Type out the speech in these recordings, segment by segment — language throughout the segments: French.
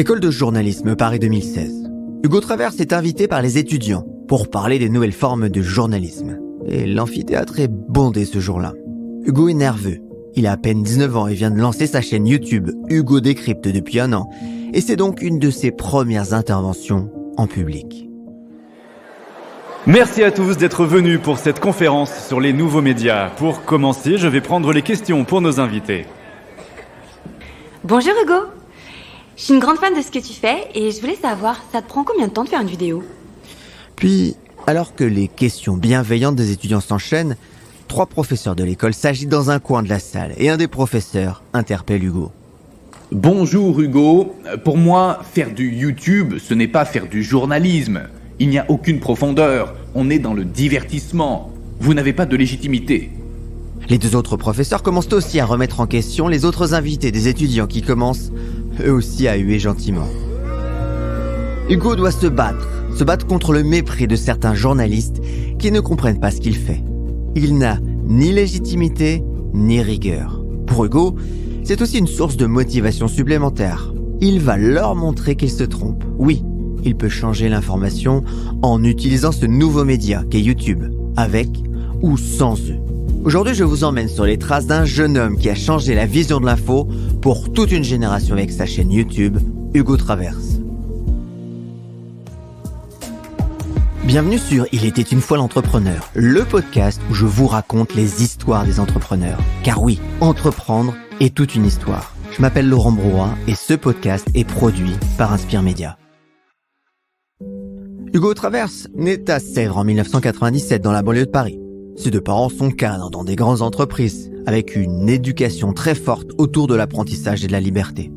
École de journalisme Paris 2016. Hugo Travers est invité par les étudiants pour parler des nouvelles formes de journalisme. Et l'amphithéâtre est bondé ce jour-là. Hugo est nerveux. Il a à peine 19 ans et vient de lancer sa chaîne YouTube Hugo Décrypte depuis 1 an. Et c'est donc une de ses premières interventions en public. Merci à tous d'être venus pour cette conférence sur les nouveaux médias. Pour commencer, je vais prendre les questions pour nos invités. Bonjour Hugo. Je suis une grande fan de ce que tu fais et je voulais savoir, ça te prend combien de temps de faire une vidéo ? Puis, alors que les questions bienveillantes des étudiants s'enchaînent, 3 professeurs de l'école s'agitent dans un coin de la salle et un des professeurs interpelle Hugo. Bonjour Hugo, pour moi, faire du YouTube, ce n'est pas faire du journalisme. Il n'y a aucune profondeur, on est dans le divertissement. Vous n'avez pas de légitimité. Les 2 autres professeurs commencent aussi à remettre en question les autres invités des étudiants qui commencent, eux aussi, à huer gentiment. Hugo doit se battre contre le mépris de certains journalistes qui ne comprennent pas ce qu'il fait. Il n'a ni légitimité, ni rigueur. Pour Hugo, c'est aussi une source de motivation supplémentaire. Il va leur montrer qu'ils se trompent. Oui, il peut changer l'information en utilisant ce nouveau média qu'est YouTube, avec ou sans eux. Aujourd'hui, je vous emmène sur les traces d'un jeune homme qui a changé la vision de l'info pour toute une génération avec sa chaîne YouTube, Hugo Travers. Bienvenue sur Il était une fois l'entrepreneur, le podcast où je vous raconte les histoires des entrepreneurs. Car oui, entreprendre est toute une histoire. Je m'appelle Laurent Brouat et ce podcast est produit par Inspire Média. Hugo Travers naît à Sèvres en 1997 dans la banlieue de Paris. Ses 2 parents sont cadres dans des grandes entreprises, avec une éducation très forte autour de l'apprentissage et de la liberté.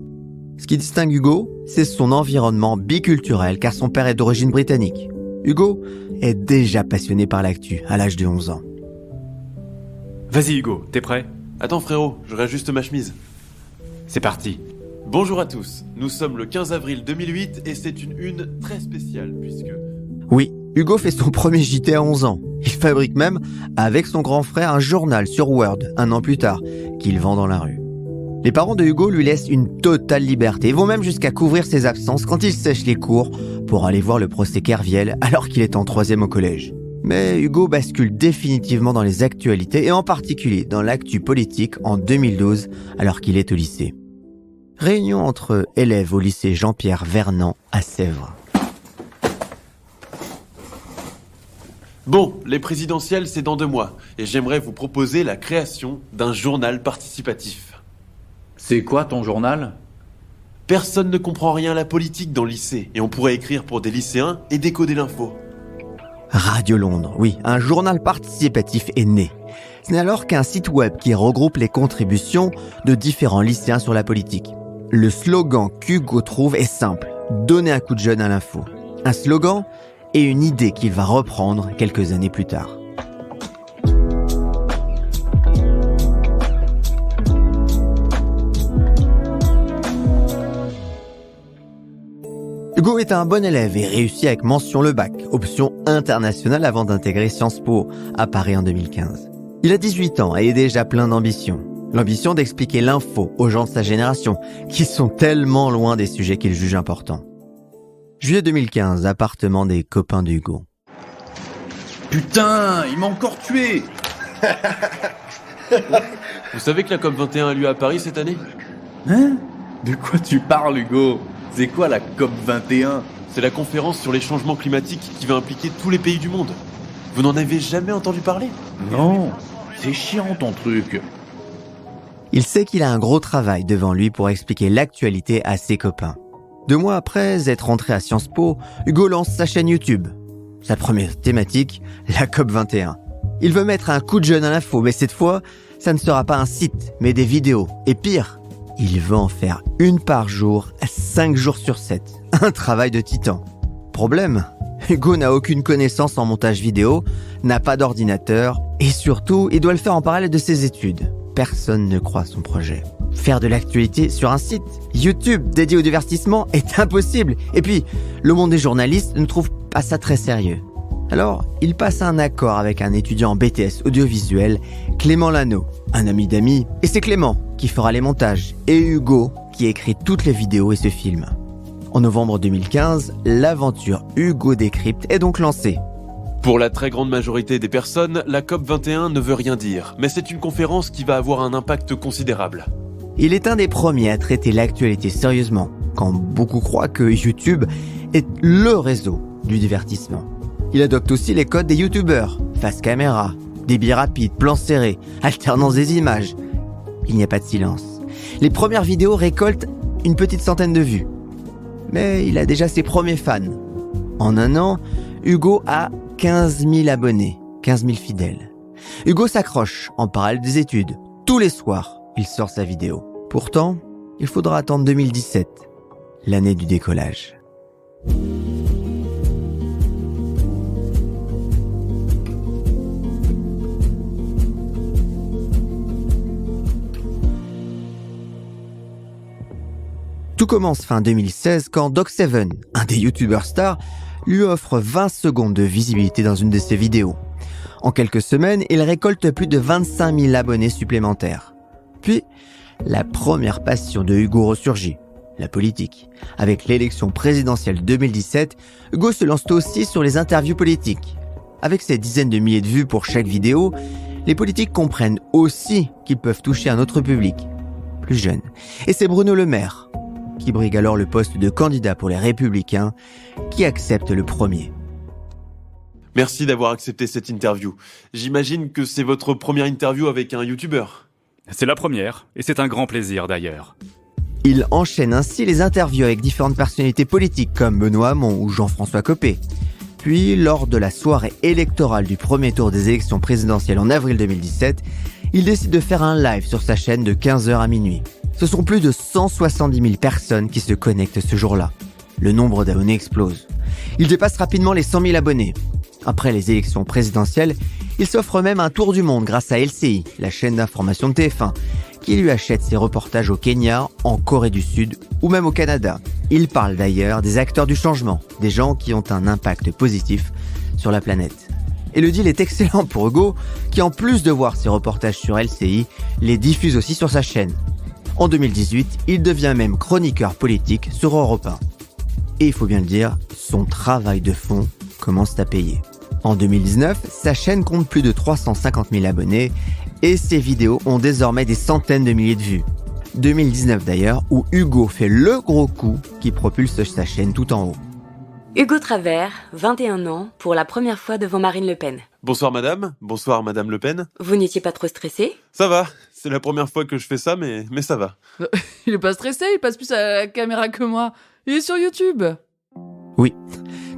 Ce qui distingue Hugo, c'est son environnement biculturel car son père est d'origine britannique. Hugo est déjà passionné par l'actu à l'âge de 11 ans. Vas-y Hugo, t'es prêt ? Attends frérot, je réajuste ma chemise. C'est parti. Bonjour à tous, nous sommes le 15 avril 2008 et c'est une une très spéciale puisque... Oui, Hugo fait son premier JT à 11 ans. Il fabrique même, avec son grand frère, un journal sur Word, 1 an plus tard, qu'il vend dans la rue. Les parents de Hugo lui laissent une totale liberté et vont même jusqu'à couvrir ses absences quand il sèche les cours pour aller voir le procès Kerviel alors qu'il est en 3e au collège. Mais Hugo bascule définitivement dans les actualités et en particulier dans l'actu politique en 2012 alors qu'il est au lycée. Réunion entre élèves au lycée Jean-Pierre Vernant à Sèvres. Bon, les présidentielles c'est dans 2 mois et j'aimerais vous proposer la création d'un journal participatif. C'est quoi ton journal ? Personne ne comprend rien à la politique dans le lycée et on pourrait écrire pour des lycéens et décoder l'info. Radio Londres, oui, un journal participatif est né. Ce n'est alors qu'un site web qui regroupe les contributions de différents lycéens sur la politique. Le slogan qu'Hugo trouve est simple, donner un coup de jeune à l'info. Un slogan et une idée qu'il va reprendre quelques années plus tard. Hugo est un bon élève et réussit avec mention le bac, option internationale avant d'intégrer Sciences Po à Paris en 2015. Il a 18 ans et est déjà plein d'ambition. L'ambition d'expliquer l'info aux gens de sa génération, qui sont tellement loin des sujets qu'il juge importants. Juillet 2015, appartement des copains d'Hugo. Putain, il m'a encore tué. Vous savez que la COP21 a lieu à Paris cette année ? Hein ? De quoi tu parles Hugo ? C'est quoi la COP21 ? C'est la conférence sur les changements climatiques qui va impliquer tous les pays du monde. Vous n'en avez jamais entendu parler ? Non, c'est chiant ton truc. Il sait qu'il a un gros travail devant lui pour expliquer l'actualité à ses copains. 2 mois après être entré à Sciences Po, Hugo lance sa chaîne YouTube. Sa première thématique, la COP21. Il veut mettre un coup de jeune à l'info, mais cette fois, ça ne sera pas un site, mais des vidéos. Et pire, il veut en faire 1 par jour, 5 jours sur 7. Un travail de titan. Problème, Hugo n'a aucune connaissance en montage vidéo, n'a pas d'ordinateur, et surtout, il doit le faire en parallèle de ses études. Personne ne croit à son projet. Faire de l'actualité sur un site YouTube dédié au divertissement est impossible. Et puis, le monde des journalistes ne trouve pas ça très sérieux. Alors, il passe un accord avec un étudiant en BTS audiovisuel, Clément Lano, un ami d'amis, et c'est Clément qui fera les montages, et Hugo qui écrit toutes les vidéos et se filme. En novembre 2015, l'aventure Hugo Décrypte est donc lancée. Pour la très grande majorité des personnes, la COP21 ne veut rien dire, mais c'est une conférence qui va avoir un impact considérable. Il est un des premiers à traiter l'actualité sérieusement, quand beaucoup croient que YouTube est le réseau du divertissement. Il adopte aussi les codes des youtubeurs, face caméra, débit rapide, plan serré, alternance des images. Il n'y a pas de silence. Les premières vidéos récoltent une petite centaine de vues. Mais il a déjà ses premiers fans. En un an, Hugo a 15 000 abonnés, 15 000 fidèles. Hugo s'accroche en parallèle des études. Tous les soirs, il sort sa vidéo. Pourtant, il faudra attendre 2017, l'année du décollage. Tout commence fin 2016 quand Doc7, un des youtubeurs stars, lui offre 20 secondes de visibilité dans une de ses vidéos. En quelques semaines, il récolte plus de 25 000 abonnés supplémentaires. Puis, la première passion de Hugo ressurgit, la politique. Avec l'élection présidentielle 2017, Hugo se lance aussi sur les interviews politiques. Avec ses dizaines de milliers de vues pour chaque vidéo, les politiques comprennent aussi qu'ils peuvent toucher un autre public, plus jeune. Et c'est Bruno Le Maire, qui brigue alors le poste de candidat pour les Républicains, qui accepte le premier. Merci d'avoir accepté cette interview. J'imagine que c'est votre première interview avec un youtubeur. C'est la première, et c'est un grand plaisir d'ailleurs. Il enchaîne ainsi les interviews avec différentes personnalités politiques comme Benoît Hamon ou Jean-François Copé. Puis, lors de la soirée électorale du premier tour des élections présidentielles en avril 2017, il décide de faire un live sur sa chaîne de 15h à minuit. Ce sont plus de 170 000 personnes qui se connectent ce jour-là. Le nombre d'abonnés explose. Il dépasse rapidement les 100 000 abonnés. Après les élections présidentielles, il s'offre même un tour du monde grâce à LCI, la chaîne d'information de TF1, qui lui achète ses reportages au Kenya, en Corée du Sud ou même au Canada. Il parle d'ailleurs des acteurs du changement, des gens qui ont un impact positif sur la planète. Et le deal est excellent pour Hugo, qui en plus de voir ses reportages sur LCI, les diffuse aussi sur sa chaîne. En 2018, il devient même chroniqueur politique sur Europe 1. Et il faut bien le dire, son travail de fond commence à payer. En 2019, sa chaîne compte plus de 350 000 abonnés et ses vidéos ont désormais des centaines de milliers de vues. 2019 d'ailleurs, où Hugo fait le gros coup qui propulse sa chaîne tout en haut. Hugo Travers, 21 ans, pour la première fois devant Marine Le Pen. Bonsoir madame Le Pen. Vous n'étiez pas trop stressé? Ça va, c'est la première fois que je fais ça, mais ça va. Il est pas stressé, il passe plus à la caméra que moi. Il est sur YouTube. Oui.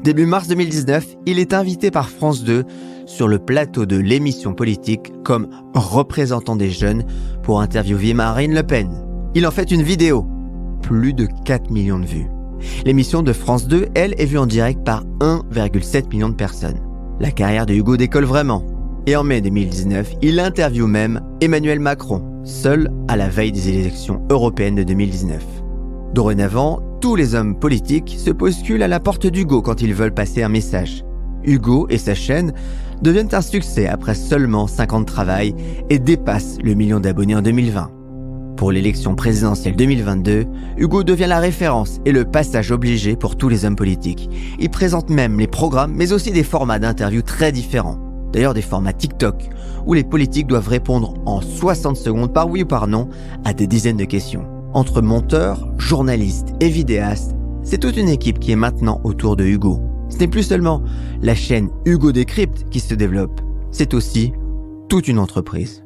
Début mars 2019, il est invité par France 2 sur le plateau de l'émission politique comme représentant des jeunes pour interviewer Marine Le Pen. Il en fait une vidéo. Plus de 4 millions de vues. L'émission de France 2, elle, est vue en direct par 1,7 million de personnes. La carrière de Hugo décolle vraiment. Et en mai 2019, il interviewe même Emmanuel Macron, seul à la veille des élections européennes de 2019. Dorénavant, tous les hommes politiques se bousculent à la porte d'Hugo quand ils veulent passer un message. Hugo et sa chaîne deviennent un succès après seulement 5 ans de travail et dépassent le million d'abonnés en 2020. Pour l'élection présidentielle 2022, Hugo devient la référence et le passage obligé pour tous les hommes politiques. Il présente même les programmes, mais aussi des formats d'interviews très différents. D'ailleurs des formats TikTok, où les politiques doivent répondre en 60 secondes par oui ou par non à des dizaines de questions. Entre monteurs, journalistes et vidéastes, c'est toute une équipe qui est maintenant autour de Hugo. Ce n'est plus seulement la chaîne Hugo Décrypte qui se développe, c'est aussi toute une entreprise.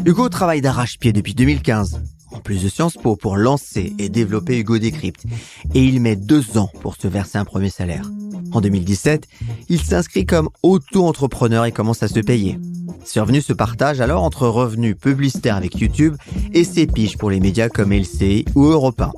Hugo travaille d'arrache-pied depuis 2015, en plus de Sciences Po, pour lancer et développer Hugo Décrypte. Et il met 2 ans pour se verser un premier salaire. En 2017, il s'inscrit comme auto-entrepreneur et commence à se payer. Ses revenus se partagent alors entre revenus publicitaires avec YouTube et ses piges pour les médias comme LCI ou Europe 1.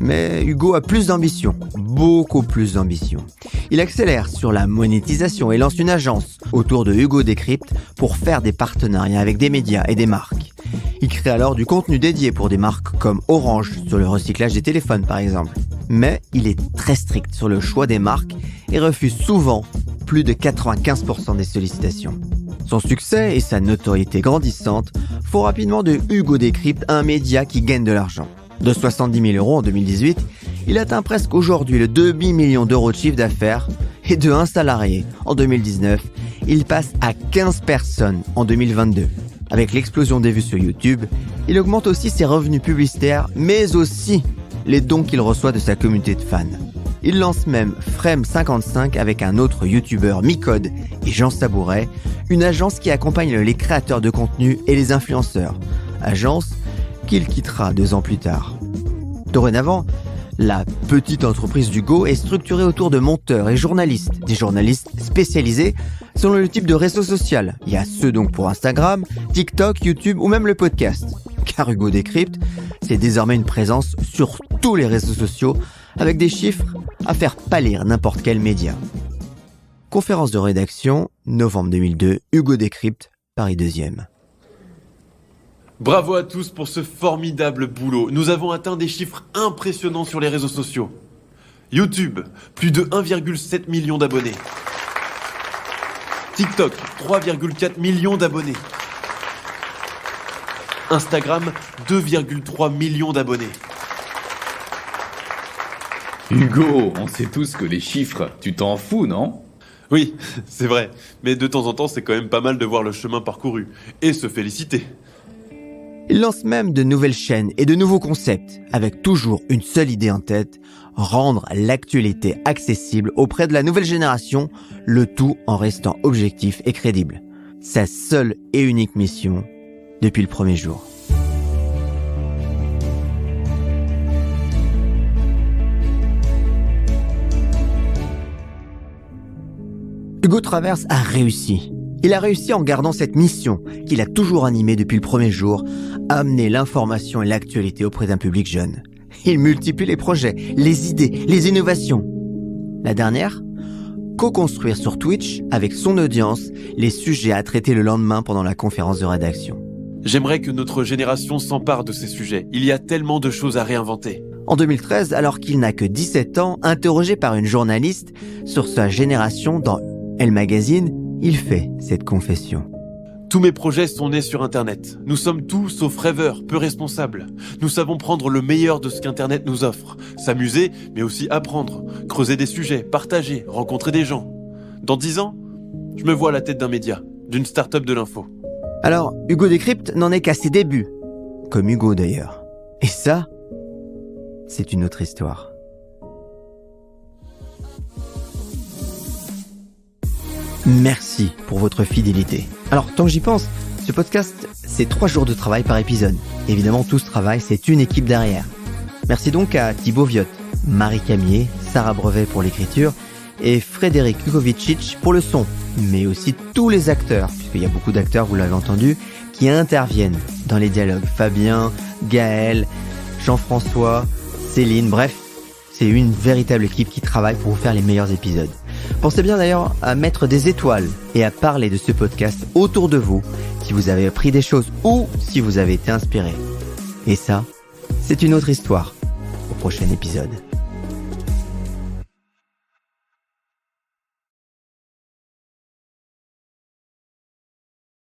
Mais Hugo a plus d'ambition, beaucoup plus d'ambition. Il accélère sur la monétisation et lance une agence autour de Hugo Décrypte pour faire des partenariats avec des médias et des marques. Il crée alors du contenu dédié pour des marques comme Orange sur le recyclage des téléphones par exemple. Mais il est très strict sur le choix des marques et refuse souvent plus de 95% des sollicitations. Son succès et sa notoriété grandissante font rapidement de Hugo Décrypte un média qui gagne de l'argent. De 70 000 € en 2018, il atteint presque aujourd'hui le demi-million d'euros de chiffre d'affaires et de 1 salarié en 2019, il passe à 15 personnes en 2022. Avec l'explosion des vues sur YouTube, il augmente aussi ses revenus publicitaires, mais aussi les dons qu'il reçoit de sa communauté de fans. Il lance même Frame55 avec un autre youtubeur, Micode et Jean Sabouret, une agence qui accompagne les créateurs de contenu et les influenceurs. Agence qu'il quittera 2 ans plus tard. Dorénavant, la petite entreprise d'Hugo est structurée autour de monteurs et journalistes, des journalistes spécialisés selon le type de réseau social. Il y a ceux donc pour Instagram, TikTok, YouTube ou même le podcast. Car Hugo Décrypte, c'est désormais une présence sur tous les réseaux sociaux avec des chiffres à faire pâlir n'importe quel média. Conférence de rédaction, novembre 2002, Hugo Décrypte, Paris 2e. Bravo à tous pour ce formidable boulot. Nous avons atteint des chiffres impressionnants sur les réseaux sociaux. YouTube, plus de 1,7 million d'abonnés. TikTok, 3,4 millions d'abonnés. Instagram, 2,3 millions d'abonnés. Hugo, on sait tous que les chiffres, tu t'en fous, non? Oui, c'est vrai. Mais de temps en temps, c'est quand même pas mal de voir le chemin parcouru. Et se féliciter. Il lance même de nouvelles chaînes et de nouveaux concepts, avec toujours une seule idée en tête, rendre l'actualité accessible auprès de la nouvelle génération, le tout en restant objectif et crédible. Sa seule et unique mission depuis le premier jour. Hugo Traverse a réussi. Il a réussi en gardant cette mission qu'il a toujours animée depuis le premier jour, amener l'information et l'actualité auprès d'un public jeune. Il multiplie les projets, les idées, les innovations. La dernière, co-construire sur Twitch avec son audience les sujets à traiter le lendemain pendant la conférence de rédaction. J'aimerais que notre génération s'empare de ces sujets. Il y a tellement de choses à réinventer. En 2013, alors qu'il n'a que 17 ans, interrogé par une journaliste sur sa génération dans Elle Magazine, il fait cette confession. Tous mes projets sont nés sur Internet. Nous sommes tous, sauf rêveurs, peu responsables. Nous savons prendre le meilleur de ce qu'Internet nous offre. S'amuser, mais aussi apprendre, creuser des sujets, partager, rencontrer des gens. Dans 10 ans, je me vois à la tête d'un média, d'une start-up de l'info. Alors, Hugo Décrypte n'en est qu'à ses débuts. Comme Hugo d'ailleurs. Et ça, c'est une autre histoire. Merci pour votre fidélité. Alors, tant que j'y pense, ce podcast, c'est 3 jours de travail par épisode. Évidemment, tout ce travail, c'est une équipe derrière. Merci donc à Thibaut Viotte, Marie Camier, Sarah Brevet pour l'écriture et Frédéric Ugovicic pour le son, mais aussi tous les acteurs, puisqu'il y a beaucoup d'acteurs, vous l'avez entendu, qui interviennent dans les dialogues. Fabien, Gaël, Jean-François, Céline, bref, c'est une véritable équipe qui travaille pour vous faire les meilleurs épisodes. Pensez bien d'ailleurs à mettre des étoiles et à parler de ce podcast autour de vous si vous avez appris des choses ou si vous avez été inspiré. Et ça, c'est une autre histoire au prochain épisode.